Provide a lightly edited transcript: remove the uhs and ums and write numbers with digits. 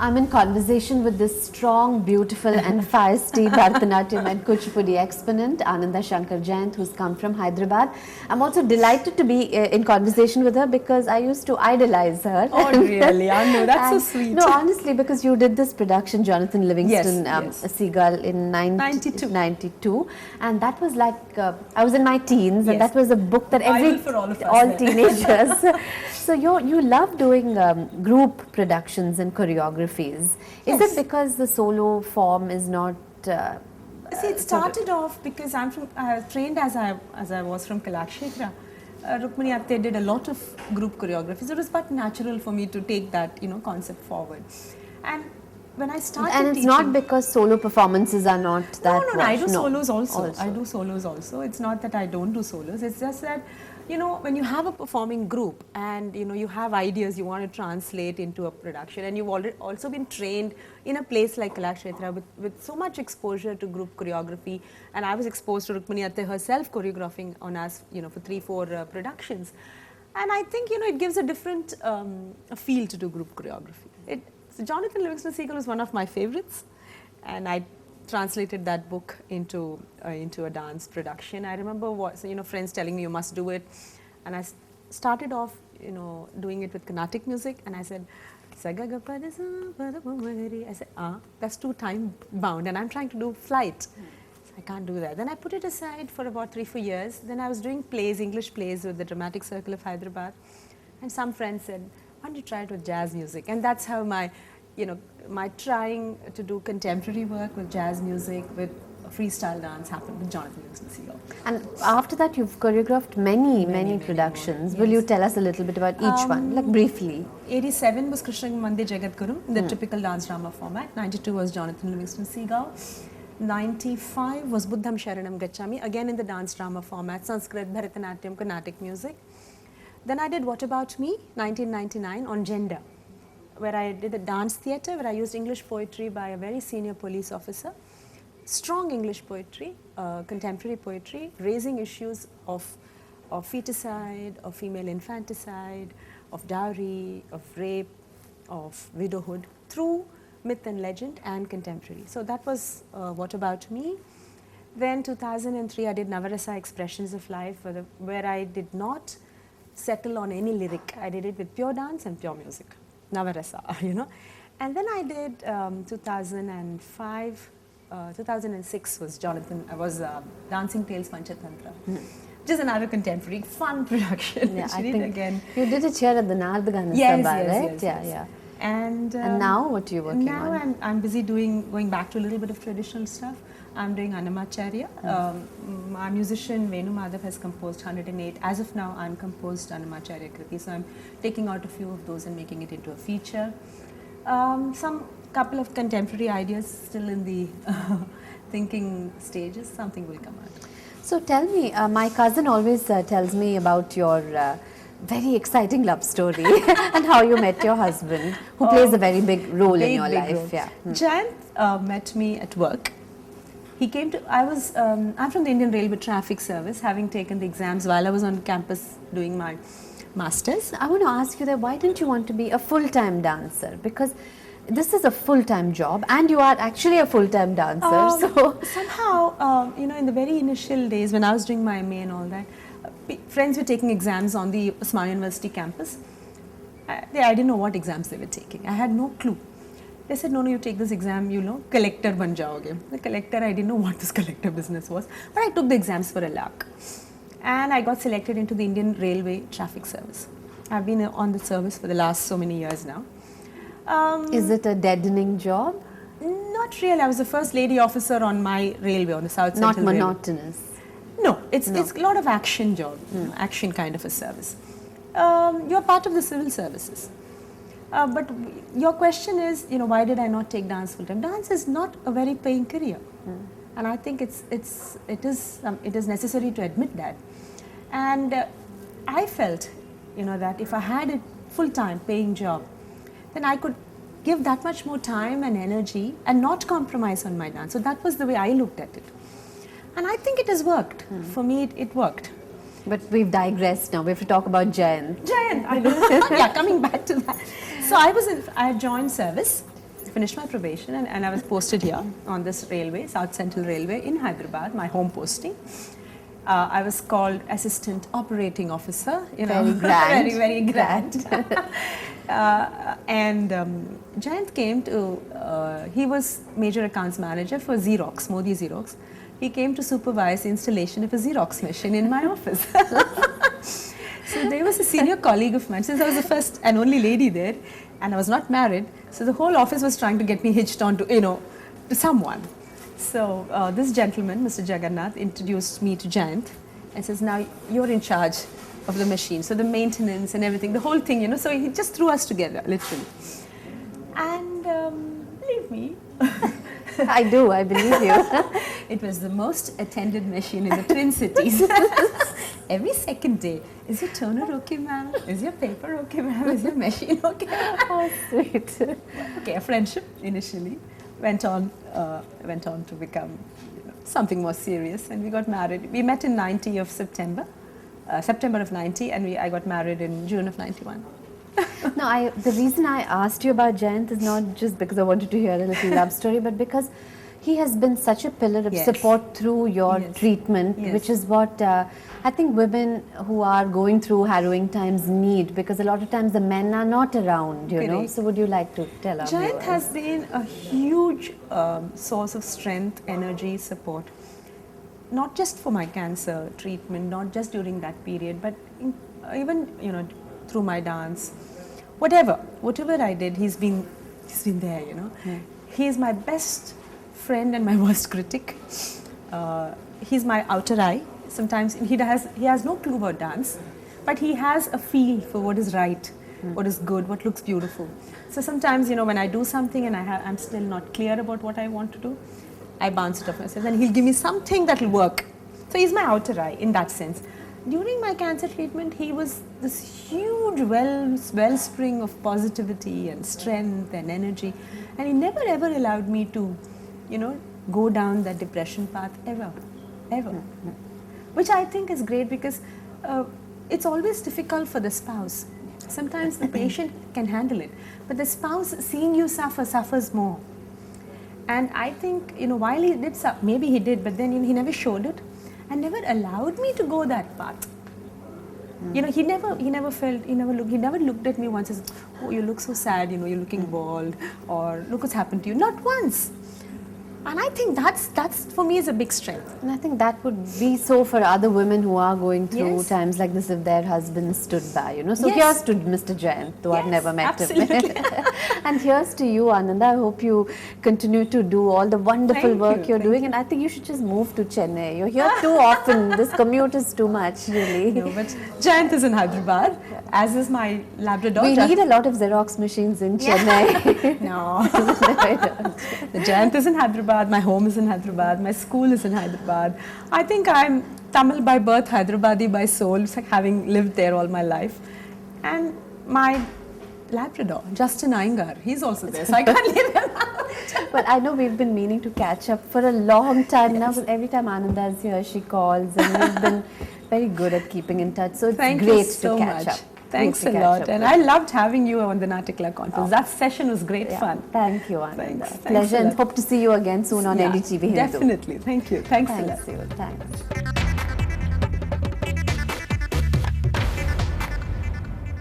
I'm in conversation with this strong, beautiful and feisty Bharatanatyam and Kuchipudi exponent, Ananda Shankar Jayant, who's come from Hyderabad. I'm also delighted to be in conversation with her because I used to idolize her. Oh, really? I know, that's so sweet. No, honestly, because you did this production, Jonathan Livingston, yes. Seagull, in 92. And that was like, I was in my teens, and that was a book that all teenagers. So you love doing group productions and choreographies. Is it because the solo form is not? See, it started off because I trained as I was from Kalakshetra. Rukmini Atte did a lot of group choreographies. It was but natural for me to take that concept forward. And when I started and it's teaching, not because solo performances are not that. No, I do solos also. I do solos also. It's not that I don't do solos. It's just that when you have a performing group and you have ideas you want to translate into a production, and you've already also been trained in a place like Kalakshetra with so much exposure to group choreography, and I was exposed to Rukmini Atte herself choreographing on us for 3-4 productions, and I think it gives a different feel to do group choreography. So Jonathan Livingston Seagull was one of my favorites, and I translated that book into a dance production. I remember friends telling me you must do it, and I started off doing it with Carnatic music, and I said, I said, that's too time bound, and I'm trying to do flight. So I can't do that. Then I put it aside for about 3-4 years. Then I was doing plays, English plays with the Dramatic Circle of Hyderabad, and some friends said, why don't you try it with jazz music? And that's how my trying to do contemporary work with jazz music, with freestyle dance happened with Jonathan Livingston Seagull. And after that, you've choreographed many productions. Will you tell us a little bit about each one, like briefly? 87 was Krishna Mande Jagadguru, the typical dance drama format. 92 was Jonathan Livingston Seagull. 95 was Buddham Sharanam Gacchami, again in the dance drama format, Sanskrit, Bharatanatyam, Carnatic music. Then I did What About Me, 1999, on gender, where I did a dance theatre, where I used English poetry by a very senior police officer. Strong English poetry, contemporary poetry, raising issues of feticide, of female infanticide, of dowry, of rape, of widowhood, through myth and legend and contemporary. So that was What About Me. Then 2003 I did Navarasa Expressions of Life, where I did not settle on any lyric. I did it with pure dance and pure music. Navarasa, And then I did 2006 was Dancing Tales Panchatantra, which is another contemporary, fun production. Yeah, I think again. You did it here at the Nardagana Sabha, right? Yes. And now what are you working on? Now I'm busy going back to a little bit of traditional stuff. I'm doing Annamacharya. My musician Venu Madhav has composed 108. As of now, I'm composed Annamacharya Kriti. So I'm taking out a few of those and making it into a feature. Some couple of contemporary ideas still in the thinking stages. Something will come out. So tell me, my cousin always tells me about your very exciting love story and how you met your husband, who plays a very big role in your life. Yeah. Jayant met me at work. He came to, I'm from the Indian Railway Traffic Service, having taken the exams while I was on campus doing my masters. I want to ask you that, why didn't you want to be a full-time dancer? Because this is a full-time job and you are actually a full-time dancer. So somehow, in the very initial days when I was doing my MA and all that, friends were taking exams on the Osmania University campus. I didn't know what exams they were taking. I had no clue. They said, no, you take this exam, collector ban jaoge. The collector, I didn't know what this collector business was, but I took the exams for a lark. And I got selected into the Indian Railway Traffic Service. I've been on the service for the last so many years now. Is it a deadening job? Not really. I was the first lady officer on my railway, on the South Central Not monotonous? Railway. No, it's a lot of action job, action kind of a service. You're part of the civil services. But your question is, why did I not take dance full time? Dance is not a very paying career, and I think it is necessary to admit that. And I felt, that if I had a full time paying job, then I could give that much more time and energy and not compromise on my dance. So that was the way I looked at it, and I think it has worked. For me, it worked. But we've digressed now. We have to talk about Jayant. I know. Yeah, coming back to that. So I had joined service finished my probation and I was posted here on this railway, South Central Railway in Hyderabad, my home posting. I was called Assistant Operating Officer, Very grand. very grand. Jayant came to, he was Major Accounts Manager for Xerox, Modi Xerox. He came to supervise the installation of a Xerox machine in my office. So there was a senior colleague of mine, since I was the first and only lady there, and I was not married, so the whole office was trying to get me hitched on to, to someone. So this gentleman, Mr. Jagannath, introduced me to Jayant and says, now you're in charge of the machine. So the maintenance and everything, the whole thing, so he just threw us together, literally. And believe me, I do, I believe you. it was the most attended machine in the Twin Cities. Every second day, is your toner okay, ma'am? Is your paper okay, ma'am? Is your machine okay? Oh, sweet. Okay, a friendship initially went on to become something more serious, and we got married. We met in September of 90, and I got married in June of 91. No, the reason I asked you about Jayant is not just because I wanted to hear a little love story, but because he has been such a pillar of support through your treatment, which is what I think women who are going through harrowing times need, because a lot of times the men are not around, you know. So would you like to tell us? Jayant has been a huge source of strength, energy, support. Not just for my cancer treatment, not just during that period, but even through my dance, whatever I did, he's been there. He is my best friend and my worst critic. He's my outer eye. Sometimes he has no clue about dance, but he has a feel for what is right, what is good, what looks beautiful. So sometimes when I do something and I'm still not clear about what I want to do, I bounce it off myself and he'll give me something that will work. So he's my outer eye in that sense. During my cancer treatment, he was this huge wellspring of positivity and strength and energy, and he never ever allowed me to, go down that depression path ever. Which I think is great, because it's always difficult for the spouse. Sometimes the patient can handle it, but the spouse seeing you suffers more. And I think, while he did, maybe he did, but then he never showed it and never allowed me to go that path. He never looked at me once and said, oh, you look so sad, you're looking bald, or look what's happened to you. Not once. And I think that's for me is a big strength. And I think that would be so for other women who are going through times like this, if their husbands stood by, So here's to Mr. Jayant, though I've never met him. And here's to you, Ananda. I hope you continue to do all the wonderful work you're doing. And I think you should just move to Chennai. You're here too often. This commute is too much, really. No, but Jayant is in Hyderabad, as is my Labrador. We need a lot of Xerox machines in Chennai. No. The Jayant is in Hyderabad. My home is in Hyderabad, my school is in Hyderabad. I think I'm Tamil by birth, Hyderabadi by soul, it's like having lived there all my life. And my Labrador, Justin Iyengar, he's also there, so I can't leave him out. Well, I know we've been meaning to catch up for a long time now, but every time Ananda is here, she calls, and we've been very good at keeping in touch, so it's great to catch up. Thanks a lot, and I loved having you on the Natikla conference. That session was great fun. Thank you, Ananda. Pleasure, and hope to see you again soon on Ndtv Hindu. Definitely. Thank you. Thanks a lot. Thanks.